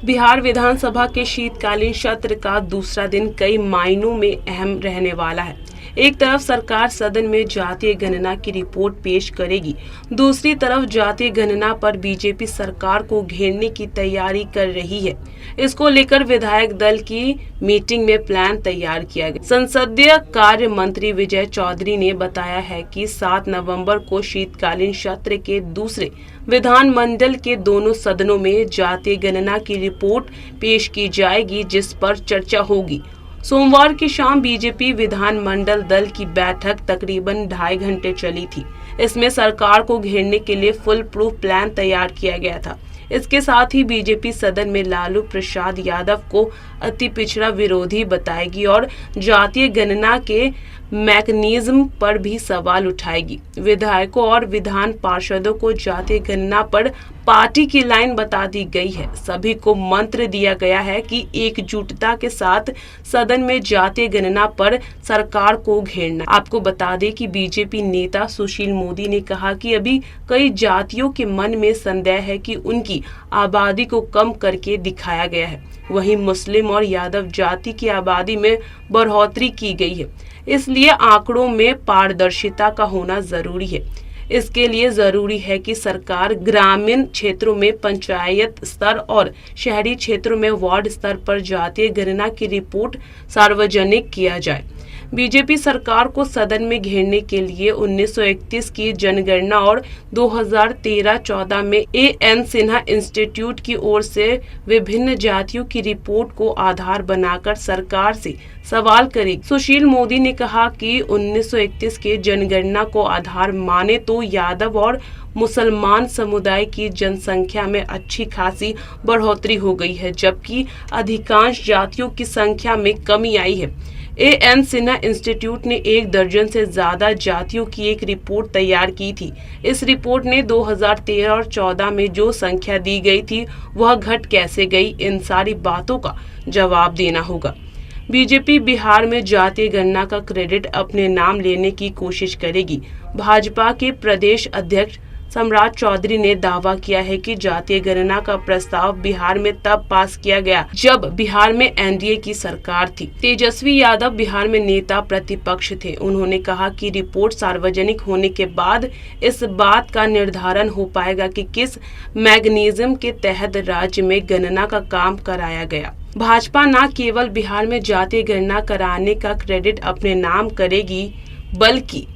बिहार विधानसभा के शीतकालीन सत्र का दूसरा दिन कई मायनों में अहम रहने वाला है। एक तरफ सरकार सदन में जातीय गणना की रिपोर्ट पेश करेगी, दूसरी तरफ जातीय गणना पर बीजेपी सरकार को घेरने की तैयारी कर रही है। इसको लेकर विधायक दल की मीटिंग में प्लान तैयार किया गया। संसदीय कार्य मंत्री विजय चौधरी ने बताया है कि 7 नवंबर को शीतकालीन सत्र के दूसरे विधानमंडल के दोनों सदनों में जातीय गणना की रिपोर्ट पेश की जाएगी, जिस पर चर्चा होगी। सोमवार की शाम बीजेपी विधानमंडल दल की बैठक तकरीबन 2.5 घंटे चली थी। इसमें सरकार को घेरने के लिए फुल प्रूफ प्लान तैयार किया गया था। इसके साथ ही बीजेपी सदन में लालू प्रसाद यादव को अति पिछड़ा विरोधी बताएगी और जातीय गणना के मैकेनिज्म पर भी सवाल उठाएगी। विधायकों और विधान पार्षदों को जातीय गणना पर पार्टी की लाइन बता दी गई है। सभी को मंत्र दिया गया है कि एकजुटता के साथ सदन में जातीय गणना पर सरकार को घेरना। आपको बता दें कि बीजेपी नेता सुशील मोदी ने कहा कि अभी कई जातियों के मन में संदेह है कि उनकी आबादी को कम करके दिखाया गया है। वहीं मुस्लिम और यादव जाति की आबादी में बढ़ोतरी की गई है, इसलिए आंकड़ों में पारदर्शिता का होना जरूरी है। इसके लिए जरूरी है कि सरकार ग्रामीण क्षेत्रों में पंचायत स्तर और शहरी क्षेत्रों में वार्ड स्तर पर जातीय गणना की रिपोर्ट सार्वजनिक किया जाए। बीजेपी सरकार को सदन में घेरने के लिए 1931 की जनगणना और 2013-14 में A.N. सिन्हा इंस्टीट्यूट की ओर से विभिन्न जातियों की रिपोर्ट को आधार बनाकर सरकार से सवाल करेगी। सुशील मोदी ने कहा कि 1931 के जनगणना को आधार माने तो यादव और मुसलमान समुदाय की जनसंख्या में अच्छी खासी बढ़ोतरी हो गई है, जबकि अधिकांश जातियों की संख्या में कमी आई है। A.N. सिन्हा इंस्टीट्यूट ने 1 दर्जन से ज्यादा जातियों की एक रिपोर्ट तैयार की थी। इस रिपोर्ट ने 2013 और 14 में जो संख्या दी गई थी वह घट कैसे गई, इन सारी बातों का जवाब देना होगा। बीजेपी बिहार में जातीय गणना का क्रेडिट अपने नाम लेने की कोशिश करेगी। भाजपा के प्रदेश अध्यक्ष सम्राट चौधरी ने दावा किया है कि जातीय गणना का प्रस्ताव बिहार में तब पास किया गया जब बिहार में एनडीए की सरकार थी। तेजस्वी यादव बिहार में नेता प्रतिपक्ष थे। उन्होंने कहा कि रिपोर्ट सार्वजनिक होने के बाद इस बात का निर्धारण हो पाएगा कि किस मैकेनिज्म के तहत राज्य में गणना का काम कराया गया। भाजपा न केवल बिहार में जातीय गणना कराने का क्रेडिट अपने नाम करेगी, बल्कि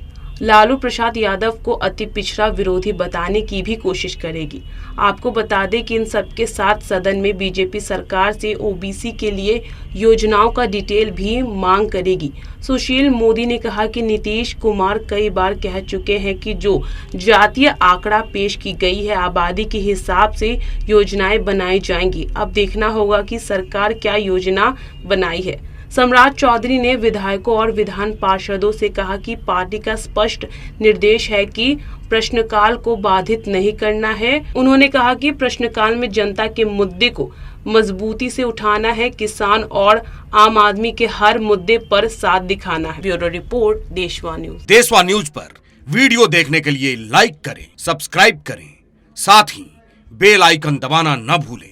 लालू प्रसाद यादव को अति पिछड़ा विरोधी बताने की भी कोशिश करेगी। आपको बता दें कि इन सबके साथ सदन में बीजेपी सरकार से ओबीसी के लिए योजनाओं का डिटेल भी मांग करेगी। सुशील मोदी ने कहा कि नीतीश कुमार कई बार कह चुके हैं कि जो जातीय आंकड़ा पेश की गई है, आबादी के हिसाब से योजनाएं बनाई जाएंगी। अब देखना होगा कि सरकार क्या योजना बनाई है। सम्राट चौधरी ने विधायकों और विधान पार्षदों से कहा कि पार्टी का स्पष्ट निर्देश है कि प्रश्नकाल को बाधित नहीं करना है। उन्होंने कहा कि प्रश्नकाल में जनता के मुद्दे को मजबूती से उठाना है, किसान और आम आदमी के हर मुद्दे पर साथ दिखाना है। ब्यूरो रिपोर्ट, देशवा न्यूज। देशवा न्यूज पर वीडियो देखने के लिए लाइक करें, सब्सक्राइब करें, साथ ही बेल आइकन दबाना न भूलें।